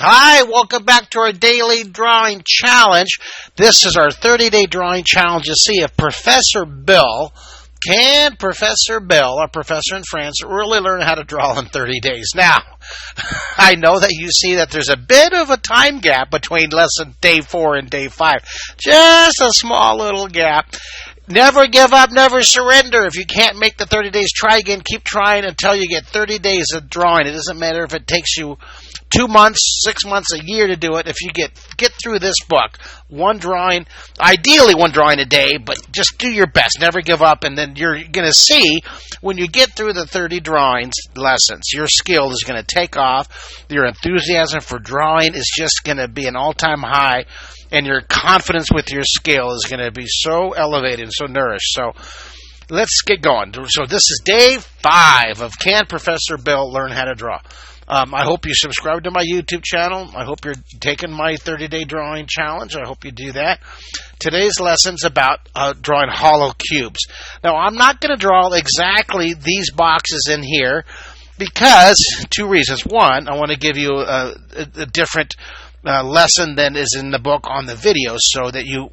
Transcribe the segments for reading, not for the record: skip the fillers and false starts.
Hi, welcome back to our daily drawing challenge. This is our 30-day drawing challenge to see if Professor Bill, our professor in France, really learn how to draw in 30 days. Now, I know that you see that there's a bit of a time gap between lesson day 4 and day 5. Just a small little gap. Never give up, never surrender. If you can't make the 30 days, try again. Keep trying until you get 30 days of drawing. It doesn't matter if it takes you 2 months, 6 months, a year to do it. If you get through this book, ideally one drawing a day, but just do your best. Never give up, and then you're going to see when you get through the 30 drawings lessons, your skill is going to take off. Your enthusiasm for drawing is just going to be an all-time high, and your confidence with your skill is going to be so elevated and so nourished. So let's get going. So this is day 5 of Can Professor Bill Learn How to Draw? I hope you subscribe to my YouTube channel. I hope you're taking my 30-day drawing challenge. I hope you do that. Today's lesson's about drawing hollow cubes. Now, I'm not going to draw exactly these boxes in here because 2 reasons. One, I want to give you a different lesson than is in the book on the video so that you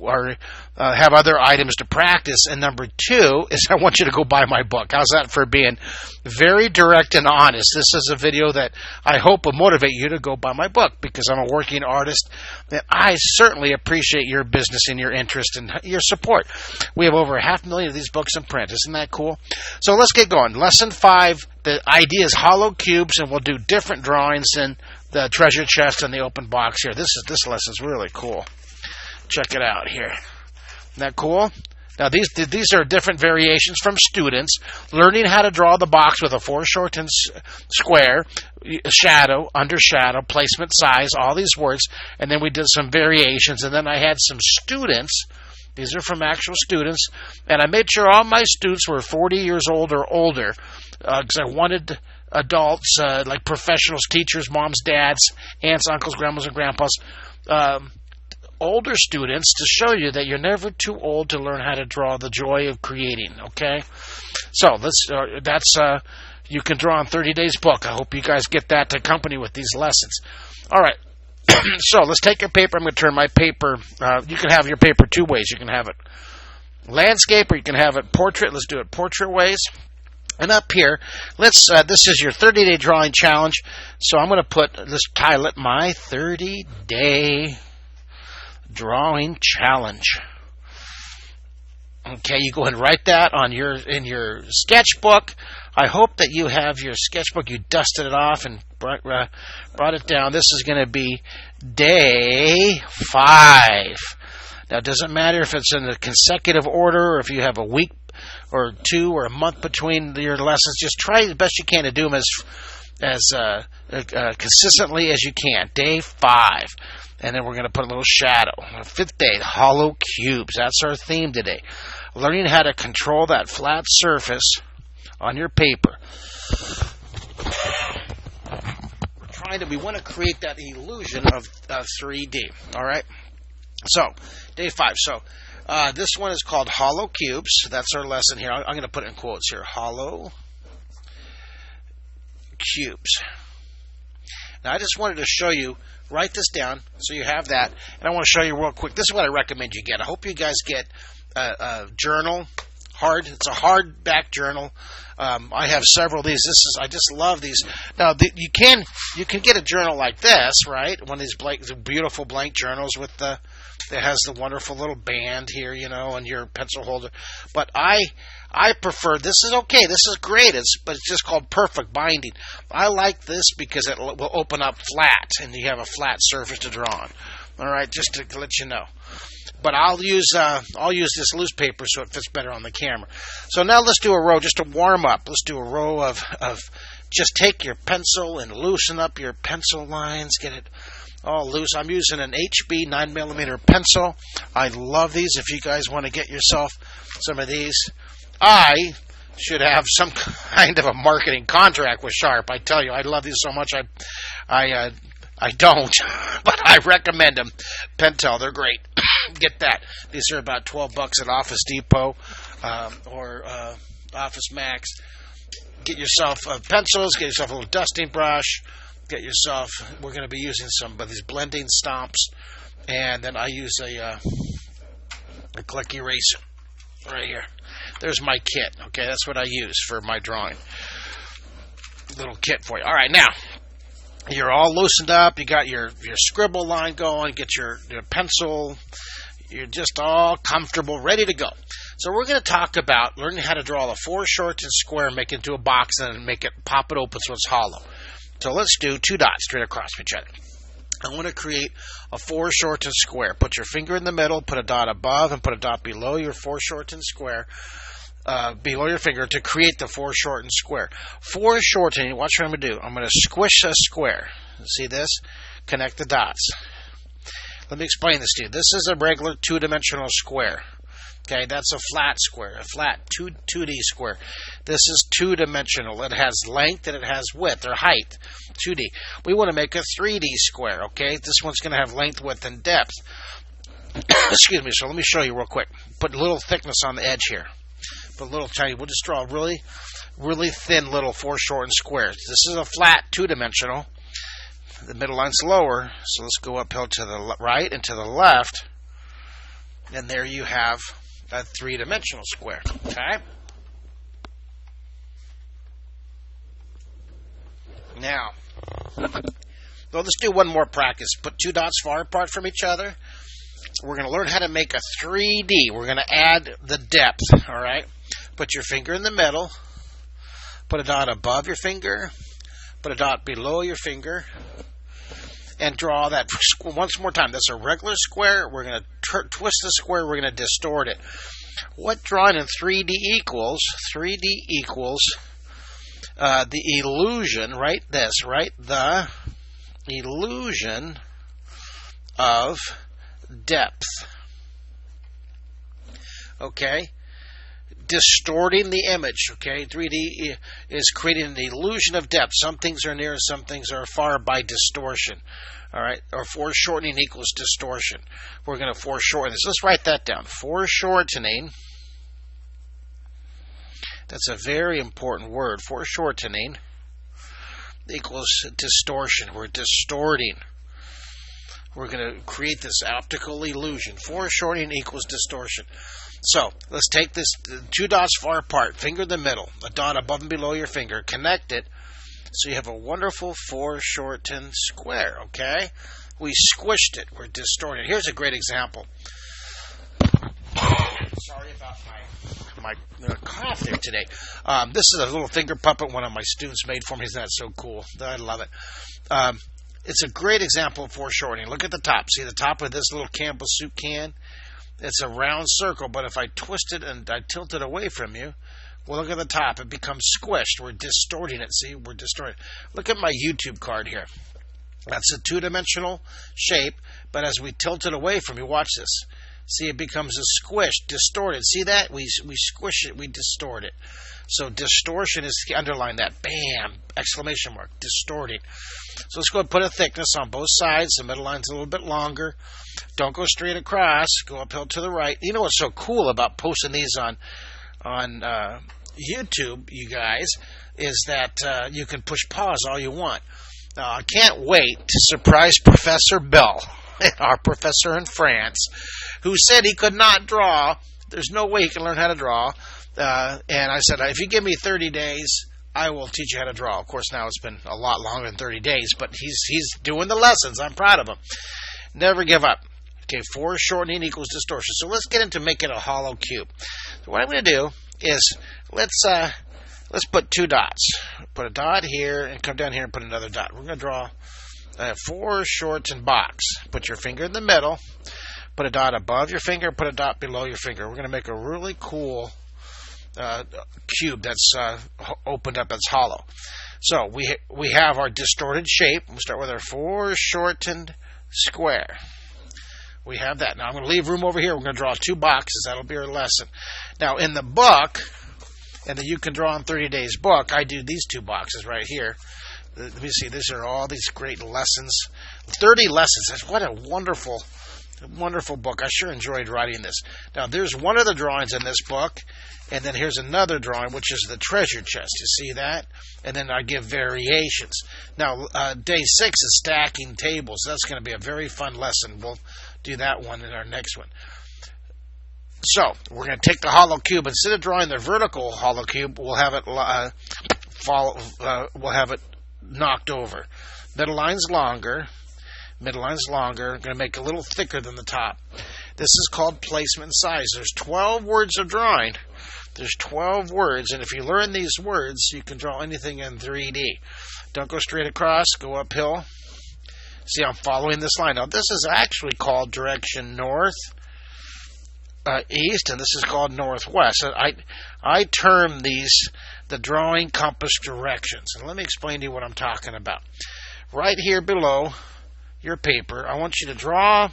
have other items to practice. And number 2 is I want you to go buy my book. How's that for being very direct and honest? This is a video that I hope will motivate you to go buy my book because I'm a working artist and I certainly appreciate your business and your interest and your support. We have over 500,000 of these books in print. Isn't that cool? So let's get going. Lesson 5, the idea is hollow cubes, and we'll do different drawings than the treasure chest and the open box here. This lesson's really cool. Check it out here. Isn't that cool? Now these are different variations from students learning how to draw the box with a foreshortened square, shadow, under shadow, placement, size, all these words, and then we did some variations, and then I had some students. These are from actual students, and I made sure all my students were 40 years old or older because I wanted adults, like professionals, teachers, moms, dads, aunts, uncles, grandmas, and grandpas, older students, to show you that you're never too old to learn how to draw, the joy of creating, okay? So you can draw in 30 days book. I hope you guys get that to accompany with these lessons. All right. So let's take your paper. I'm going to turn my paper. You can have your paper 2 ways. You can have it landscape or you can have it portrait. Let's do it portrait ways. And up here, this is your 30-day drawing challenge. So I'm going to let's title it My 30-Day Drawing Challenge. Okay, you go ahead and write that in your sketchbook. I hope that you have your sketchbook, you dusted it off and brought it down. This is going to be day 5. Now, it doesn't matter if it's in a consecutive order or if you have a week or 2 or a month between your lessons. Just try the best you can to do them as consistently as you can. Day 5. And then we're going to put a little shadow. 5th day, hollow cubes. That's our theme today. Learning how to control that flat surface on your paper. We want to create that illusion of 3D. All right? So, day 5. So, this one is called hollow cubes. That's our lesson here. I'm going to put it in quotes here. Hollow cubes. Now, I just wanted to show you, write this down so you have that. And I want to show you real quick. This is what I recommend you get. I hope you guys get a journal. It's a hardback journal. I have several of these. I just love these. Now you can get a journal like this, right? One of these beautiful blank journals that has the wonderful little band here, and your pencil holder. But I prefer, this is okay. This is great. But it's just called perfect binding. I like this because it will open up flat, and you have a flat surface to draw on. All right, just to let you know. But I'll use this loose paper so it fits better on the camera. So now let's do a row just to warm up. Let's do a row of just take your pencil and loosen up your pencil lines. Get it all loose. I'm using an HB 9mm pencil. I love these. If you guys want to get yourself some of these, I should have some kind of a marketing contract with Sharp. I tell you, I love these so much. I don't, but I recommend them. Pentel, they're great. Get that. These are about $12 at Office Depot or Office Max. Get yourself pencils, get yourself a little dusting brush, get yourself, we're going to be using some of these blending stomps, and then I use a click eraser right here. There's my kit. Okay, that's what I use for my drawing. Little kit for you. All right, now you're all loosened up. You got your scribble line going. Get your pencil. You're just all comfortable, ready to go. So we're going to talk about learning how to draw a foreshortened square, make it into a box, and make it pop it open so it's hollow. So let's do 2 dots straight across each other. I want to create a foreshortened square. Put your finger in the middle, put a dot above, and put a dot below your foreshortened square, below your finger to create the foreshortened square. Foreshortening, watch what I'm going to do. I'm going to squish a square. See this? Connect the dots. Let me explain this to you. This is a regular 2-dimensional square. Okay, that's a flat square, a flat 2D square. This is 2-dimensional. It has length and it has width or height, 2D. We want to make a 3D square, okay? This one's going to have length, width, and depth. Excuse me, so let me show you real quick. Put a little thickness on the edge here. Put a little tiny, we'll just draw a really, really thin little foreshortened square. This is a flat 2-dimensional. The middle line's lower, so let's go uphill to the right and to the left. And there you have a 3-dimensional square. Okay? Now, let's do one more practice. Put 2 dots far apart from each other. We're going to learn how to make a 3D. We're going to add the depth. All right? Put your finger in the middle. Put a dot above your finger. Put a dot below your finger. And draw that once more time. That's a regular square. We're going to twist the square. We're going to distort it. What drawing in 3D equals? 3D equals the illusion, right? This, right? The illusion of depth. Okay? Distorting the image, okay? 3D is creating an illusion of depth. Some things are near, some things are far by distortion, all right? Or foreshortening equals distortion. We're going to foreshorten this. Let's write that down. Foreshortening. That's a very important word. Foreshortening equals distortion. We're distorting. We're going to create this optical illusion. Foreshortening equals distortion. So, let's take this 2 dots far apart, finger in the middle, a dot above and below your finger, connect it, so you have a wonderful foreshortened square, okay? We squished it, we're distorting it. Here's a great example. Sorry about my cough there today. This is a little finger puppet one of my students made for me. Isn't that so cool? I love it. It's a great example of foreshortening. Look at the top. See the top of this little Campbell soup can? It's a round circle, but if I twist it and I tilt it away from you, well, look at the top. It becomes squished. We're distorting it. See, we're distorting it. Look at my YouTube card here. That's a 2-dimensional shape, but as we tilt it away from you, watch this. See, it becomes a squished, distorted. See that? We squish it, we distort it. So distortion is, underline that. Bam! Exclamation mark. Distorting. So let's go and put a thickness on both sides. The middle line's a little bit longer. Don't go straight across. Go uphill to the right. You know what's so cool about posting these on YouTube, you guys, is that you can push pause all you want. Now, I can't wait to surprise Professor Bell, our professor in France, who said he could not draw. There's no way he can learn how to draw. And I said, if you give me 30 days, I will teach you how to draw. Of course, now it's been a lot longer than 30 days, but he's doing the lessons. I'm proud of him. Never give up. Okay, foreshortening equals distortion. So let's get into making a hollow cube. So what I'm going to do is let's put 2 dots. Put a dot here and come down here and put another dot. We're going to draw a foreshortened box. Put your finger in the middle. Put a dot above your finger. Put a dot below your finger. We're going to make a really cool cube that's opened up, that's hollow. So we have our distorted shape. We'll start with our foreshortened square. We have that. Now I'm going to leave room over here. We're going to draw 2 boxes. That'll be our lesson. Now in the book, and the You Can Draw in 30 Days book, I do these 2 boxes right here. Let me see. These are all these great lessons. 30 lessons. What a wonderful Wonderful book. I sure enjoyed writing this. Now, there's one of the drawings in this book, and then here's another drawing, which is the treasure chest. You see that? And then I give variations. Now, day 6 is stacking tables. That's going to be a very fun lesson. We'll do that one in our next one. So, we're going to take the hollow cube. Instead of drawing the vertical hollow cube, we'll have it knocked over. Middle line's longer. Midline's longer. I'm going to make it a little thicker than the top. This is called placement and size. There's 12 words of drawing. There's 12 words, and if you learn these words, you can draw anything in 3D. Don't go straight across. Go uphill. See, I'm following this line. Now, this is actually called direction north, east, and this is called northwest. I term these the drawing compass directions. And let me explain to you what I'm talking about. Right here below your paper, I want you to draw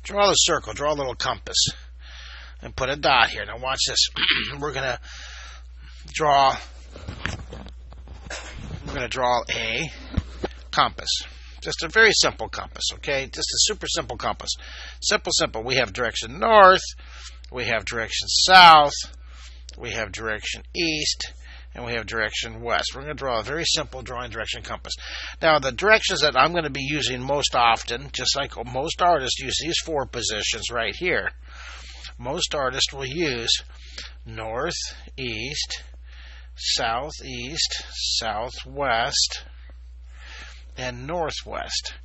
the circle, draw a little compass, and put a dot here. Now watch this. We're gonna draw a compass. Just a very simple compass, okay? Just a super simple compass. Simple. We have direction north, we have direction south, we have direction east, and we have direction west. We're going to draw a very simple drawing direction compass. Now, the directions that I'm going to be using most often, just like most artists use these 4 positions right here. Most artists will use north, east, southeast, southwest, and northwest.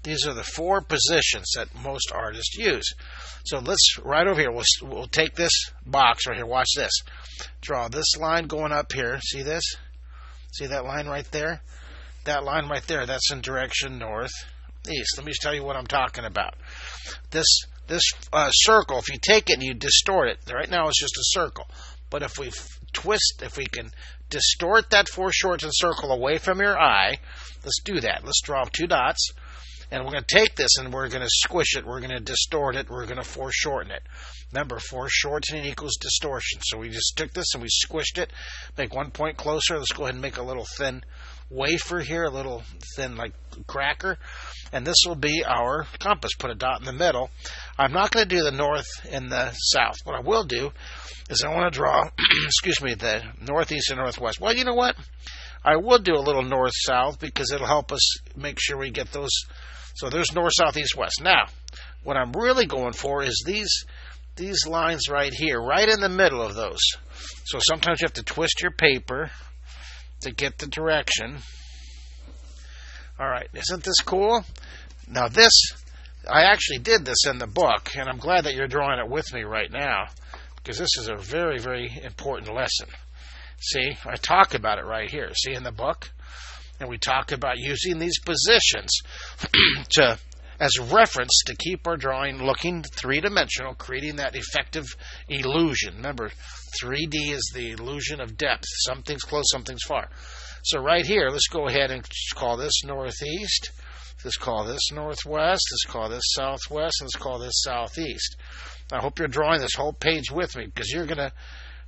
These are the 4 positions that most artists use. So let's, right over here, we'll take this box right here. Watch this. Draw this line going up here. See this? See that line right there? That line right there, that's in direction northeast. Let me just tell you what I'm talking about. This circle, if you take it and you distort it, right now it's just a circle. But if we can distort that foreshortened circle away from your eye, let's do that. Let's draw 2 dots. And we're going to take this and we're going to squish it. We're going to distort it. We're going to foreshorten it. Remember, foreshortening equals distortion. So we just took this and we squished it. Make 1 point closer. Let's go ahead and make a little thin wafer here, a little thin like cracker. And this will be our compass. Put a dot in the middle. I'm not going to do the north and the south. What I will do is I want to draw, the northeast and northwest. Well, you know what? I will do a little north-south because it'll help us make sure we get those. So there's north, south, east, west. Now, what I'm really going for is these lines right here, right in the middle of those. So sometimes you have to twist your paper to get the direction. All right, isn't this cool? Now this, I actually did this in the book, and I'm glad that you're drawing it with me right now because this is a very, very important lesson. See, I talk about it right here. See in the book? And we talk about using these positions as a reference to keep our drawing looking 3-dimensional, creating that effective illusion. Remember, 3D is the illusion of depth. Something's close, something's far. So right here, let's go ahead and call this northeast. Let's call this northwest. Let's call this southwest. And let's call this southeast. I hope you're drawing this whole page with me because you're going to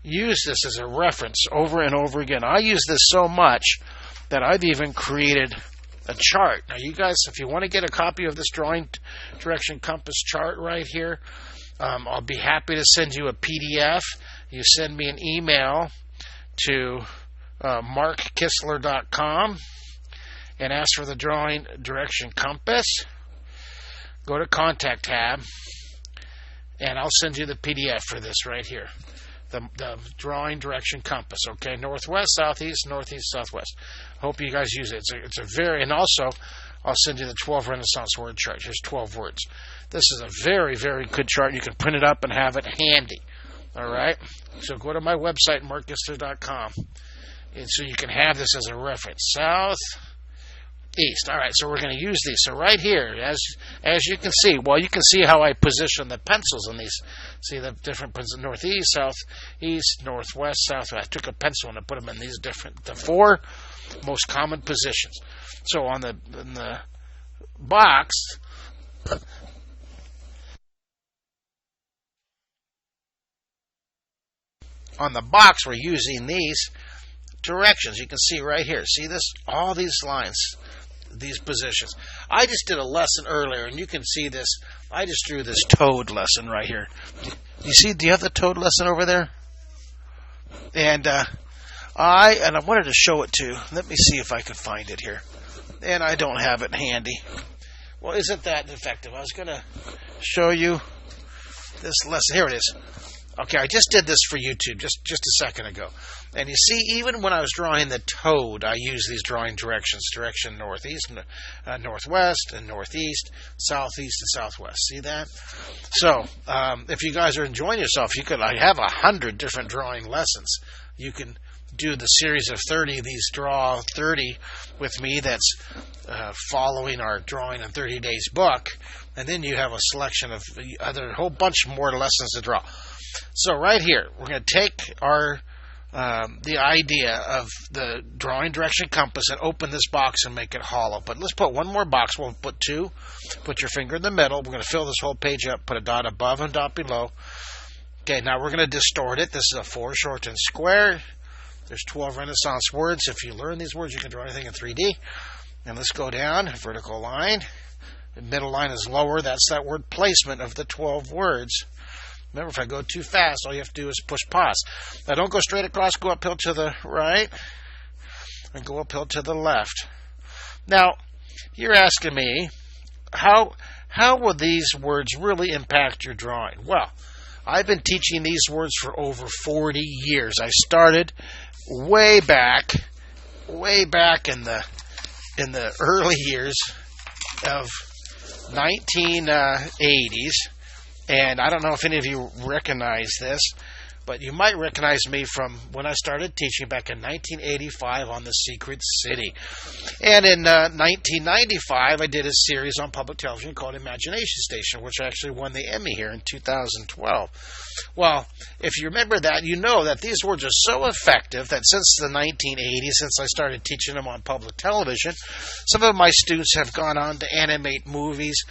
use this as a reference over and over again. I use this so much that I've even created a chart. Now, you guys, if you want to get a copy of this drawing direction compass chart right here, I'll be happy to send you a PDF. You send me an email to markkistler.com and ask for the drawing direction compass. Go to Contact tab, and I'll send you the PDF for this right here. The drawing direction compass, okay? Northwest, southeast, northeast, southwest. Hope you guys use it. It's a very, and also, I'll send you the 12 Renaissance word chart. Here's 12 words. This is a very, very good chart. You can print it up and have it handy, all right? So go to my website, markkistler.com, and so you can have this as a reference. South, east. All right, so we're going to use these. So right here, as you can see, well, you can see how I position the pencils in these. See the different pencils: northeast, southeast, northwest, southwest. I took a pencil and I put them in these the 4 most common positions. So in the box, we're using these directions. You can see right here. See this? All these lines. these positions. I just did a lesson earlier, and you can see this. I just drew this toad lesson right here. You see? Do you have the toad lesson over there? And I wanted to show it too. Let me see if I can find it here. And I don't have it handy. Well, isn't that effective? I was going to show you this lesson. Here it is. Okay, I just did this for YouTube just a second ago. And you see, even when I was drawing the toad, I use these drawing directions. Direction northeast, northwest, and northeast, southeast, and southwest. See that? So, if you guys are enjoying yourself, I have 100 different drawing lessons. You can do the series of 30 of these, draw 30 with me. That's following our Drawing in 30 Days book. And then you have a selection of a whole bunch more lessons to draw. So right here, we're going to take our the idea of the drawing direction compass and open this box and make it hollow. But let's put one more box. We'll put two. Put your finger in the middle. We're going to fill this whole page up. Put a dot above and dot below. Okay, now we're going to distort it. This is a foreshortened square. There's 12 Renaissance words. If you learn these words, you can draw anything in 3D. And let's go down. Vertical line. The middle line is lower. That's that word placement of the 12 words. Remember, if I go too fast, all you have to do is push pause. Now, don't go straight across. Go uphill to the right and go uphill to the left. Now, you're asking me, how will these words really impact your drawing? Well, I've been teaching these words for over 40 years. I started way back in the early years of 1980s. And I don't know if any of you recognize this, but you might recognize me from when I started teaching back in 1985 on The Secret City. And in 1995, I did a series on public television called Imagination Station, which actually won the Emmy here in 2012. Well, if you remember that, you know that these words are so effective that since the 1980s, since I started teaching them on public television, some of my students have gone on to animate movies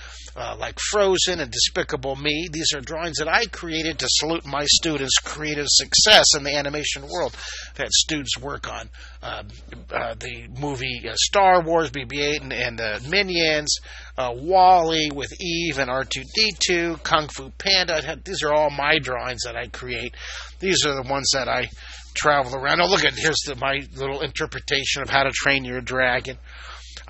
like Frozen and Despicable Me. These are drawings that I created to salute my students' creative success in the animation world. I've had students work on the movie Star Wars, BB-8 and the Minions, Wall-E with Eve and R2-D2, Kung Fu Panda. These are all my drawings that I create. These are the ones that I travel around. Oh, look at here's my little interpretation of How to Train Your Dragon.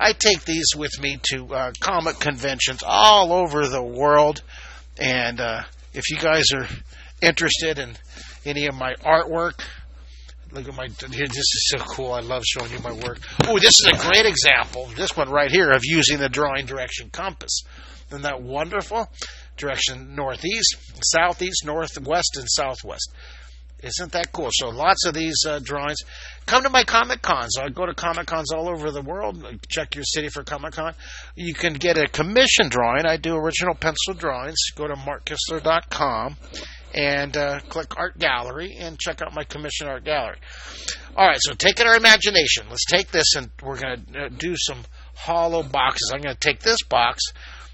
I take these with me to comic conventions all over the world, and if you guys are interested in any of my artwork, look at this is so cool. I love showing you my work. Oh, this is a great example, this one right here, of using the drawing direction compass. Isn't that wonderful? Direction northeast, southeast, northwest, and southwest. Isn't that cool? So lots of these drawings. Come to my Comic Cons. I go to Comic Cons all over the world. Check your city for Comic Con. You can get a commission drawing. I do original pencil drawings. Go to markkistler.com and click Art Gallery and check out my commission art gallery. All right, so taking our imagination. Let's take this and we're going to do some hollow boxes. I'm going to take this box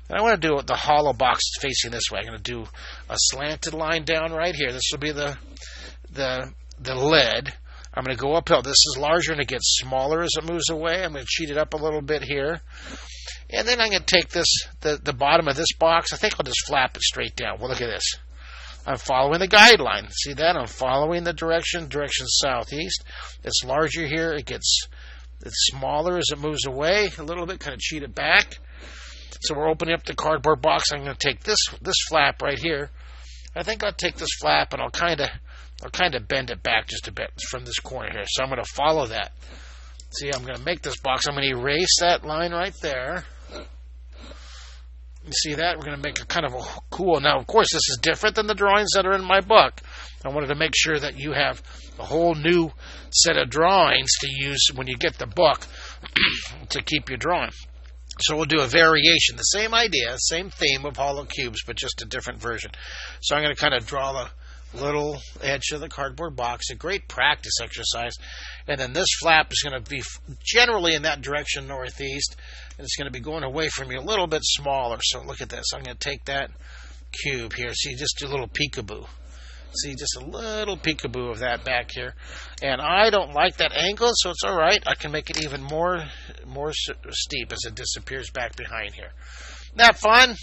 and I want to do the hollow box facing this way. I'm going to do a slanted line down right here. This will be the lid. I'm going to go uphill. This is larger and it gets smaller as it moves away. I'm going to cheat it up a little bit here. And then I'm going to take this, the bottom of this box. I think I'll just flap it straight down. Well, look at this. I'm following the guideline. See that? I'm following the direction southeast. It's larger here. It's smaller as it moves away a little bit. Kind of cheat it back. So we're opening up the cardboard box. I'm going to take this flap right here. I think I'll take this flap and I'll kind of bend it back just a bit from this corner here. So I'm going to follow that. See, I'm going to make this box. I'm going to erase that line right there. You see that? We're going to make a kind of a cool. Now, of course, this is different than the drawings that are in my book. I wanted to make sure that you have a whole new set of drawings to use when you get the book to keep your drawing. So we'll do a variation, the same idea, same theme of hollow cubes, but just a different version. So I'm going to kind of draw the little edge of the cardboard box, a great practice exercise. And then this flap is going to be generally in that direction, northeast, and it's going to be going away from you a little bit smaller. So look at this. I'm going to take that cube here. See, just do a little peekaboo. See, just a little peekaboo of that back here. And I don't like that angle, so it's all right. I can make it even more steep as it disappears back behind here. Isn't that fun?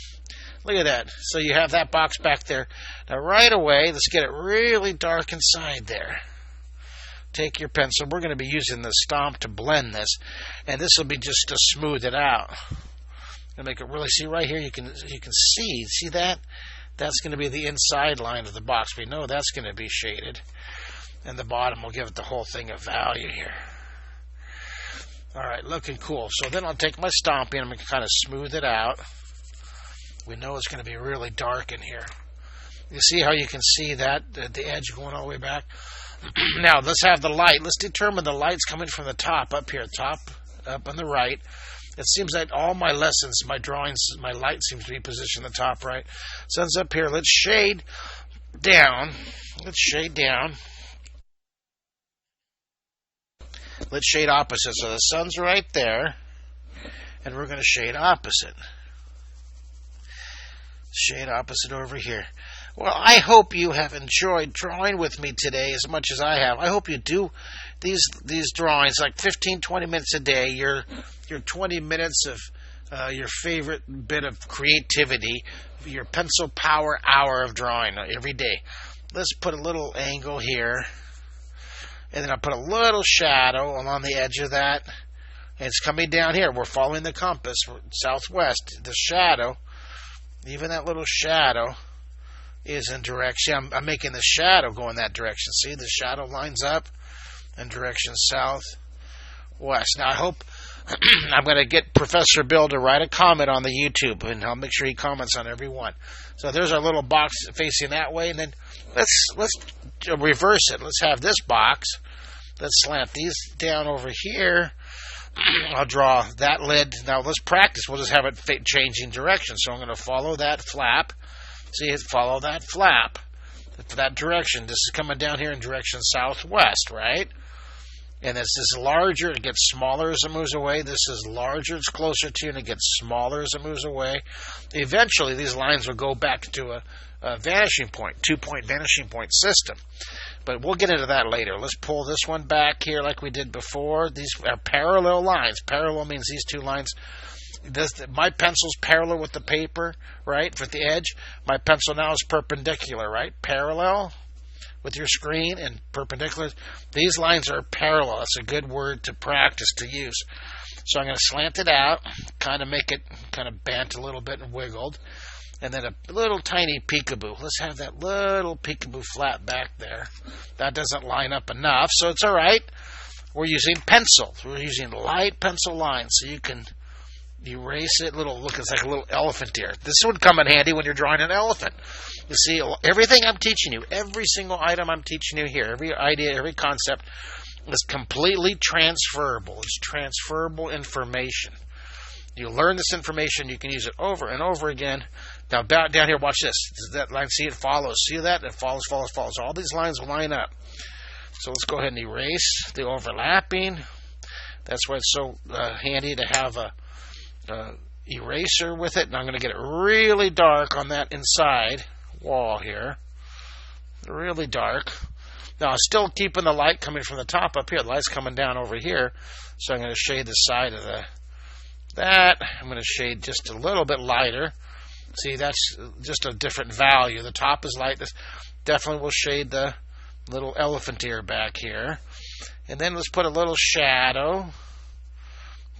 Look at that. So you have that box back there. Now right away, let's get it really dark inside there. Take your pencil. We're going to be using the stomp to blend this. And this will be just to smooth it out. And make it really, see right here, you can see that? That's going to be the inside line of the box. We know that's going to be shaded. And the bottom will give it the whole thing a value here. All right, looking cool. So then I'll take my stomping and I'm going to kind of smooth it out. We know it's going to be really dark in here. You see how you can see that, the edge going all the way back? Now, let's have the light. Let's determine the light's coming from the top, up here, top, up on the right. It seems that all my lessons, my drawings, my light seems to be positioned in the top right. Sun's up here. Let's shade down. Let's shade down. Let's shade opposite. So the sun's right there, and we're going to shade opposite. Shade opposite over here. Well, I hope you have enjoyed drawing with me today as much as I have. I hope you do these drawings like 15-20 minutes a day. Your 20 minutes of your favorite bit of creativity, your pencil power hour of drawing every day. Let's put a little angle here, and then I'll put a little shadow along the edge of that. And it's coming down here. We're following the compass, southwest. The shadow, even that little shadow, is in direction. I'm making the shadow go in that direction. See, the shadow lines up in direction southwest. Now, I hope I'm going to get Professor Bill to write a comment on the YouTube, and I'll make sure he comments on every one. So there's our little box facing that way, and then let's reverse it. Let's have this box. Let's slant these down over here. I'll draw that lid. Now, let's practice. We'll just have it changing direction. So I'm going to follow that flap. See, follow that flap, that direction. This is coming down here in direction southwest, right? And this is larger. It gets smaller as it moves away. This is larger. It's closer to you, and it gets smaller as it moves away. Eventually, these lines will go back to a vanishing point, 2-point vanishing point system. But we'll get into that later. Let's pull this one back here like we did before. These are parallel lines. Parallel means these two lines. My pencil's parallel with the paper, right, for the edge. My pencil now is perpendicular, right? Parallel with your screen and perpendicular. These lines are parallel. That's a good word to practice to use. So I'm going to slant it out, kind of make it kind of bent a little bit and wiggled. And then a little tiny peekaboo. Let's have that little peekaboo flat back there. That doesn't line up enough, so it's all right. We're using pencil. We're using light pencil lines, so you can erase it. Look, it's like a little elephant ear. This would come in handy when you're drawing an elephant. You see, everything I'm teaching you, every single item I'm teaching you here, every idea, every concept is completely transferable. It's transferable information. You learn this information, you can use it over and over again. Now, down here, watch this. That line, see, it follows. See that? It follows, follows, follows. All these lines line up. So let's go ahead and erase the overlapping. That's why it's so handy to have a eraser with it. And I'm going to get it really dark on that inside wall here. Really dark. Now, I'm still keeping the light coming from the top up here. The light's coming down over here. So I'm going to shade the side of that. I'm going to shade just a little bit lighter. See, that's just a different value. The top is light. This definitely will shade the little elephant ear back here. And then let's put a little shadow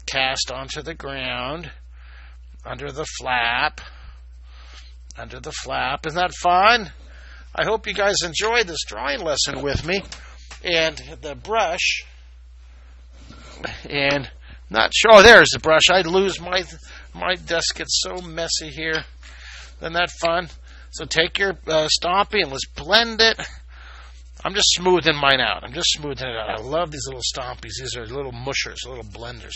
cast onto the ground under the flap. Under the flap. Isn't that fun? I hope you guys enjoyed this drawing lesson with me. And the brush, and not sure. Oh, there's the brush. I lose my desk gets so messy here. Isn't that fun? So take your stomping and let's blend it. I'm just smoothing mine out. I'm just smoothing it out. I love these little stompies. These are little mushers, little blenders.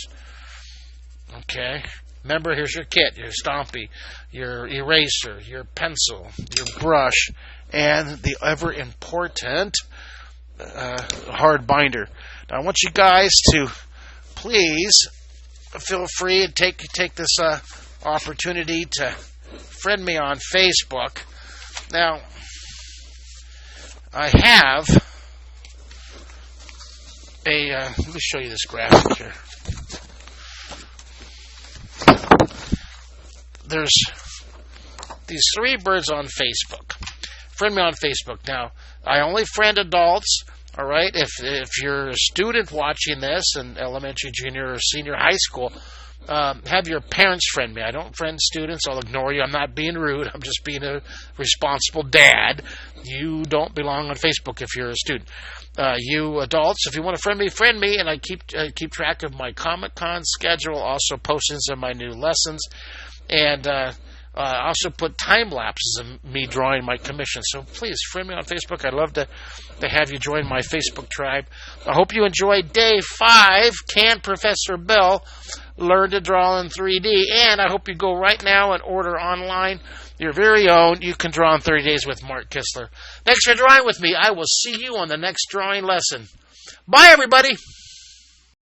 Okay. Remember, here's your kit, your stompy, your eraser, your pencil, your brush, and the ever important hard binder. Now, I want you guys to please feel free and take this opportunity to friend me on Facebook. Now, I have let me show you this graphic here. There's these 3 birds on Facebook. Friend me on Facebook. Now, I only friend adults, all right? If you're a student watching this in elementary, junior, or senior high school, have your parents friend me. I don't friend students. I'll ignore you. I'm not being rude. I'm just being a responsible dad. You don't belong on Facebook if you're a student. You adults, if you want to friend me, and I keep track of my Comic-Con schedule, also postings of my new lessons, and I also put time lapses of me drawing my commission. So please friend me on Facebook. I'd love to have you join my Facebook tribe. I hope you enjoyed day 5. Can Professor Bill learn to draw in 3D? And I hope you go right now and order online your very own You Can Draw in 30 Days with Mark Kistler. Thanks for drawing with me. I will see you on the next drawing lesson. Bye, everybody.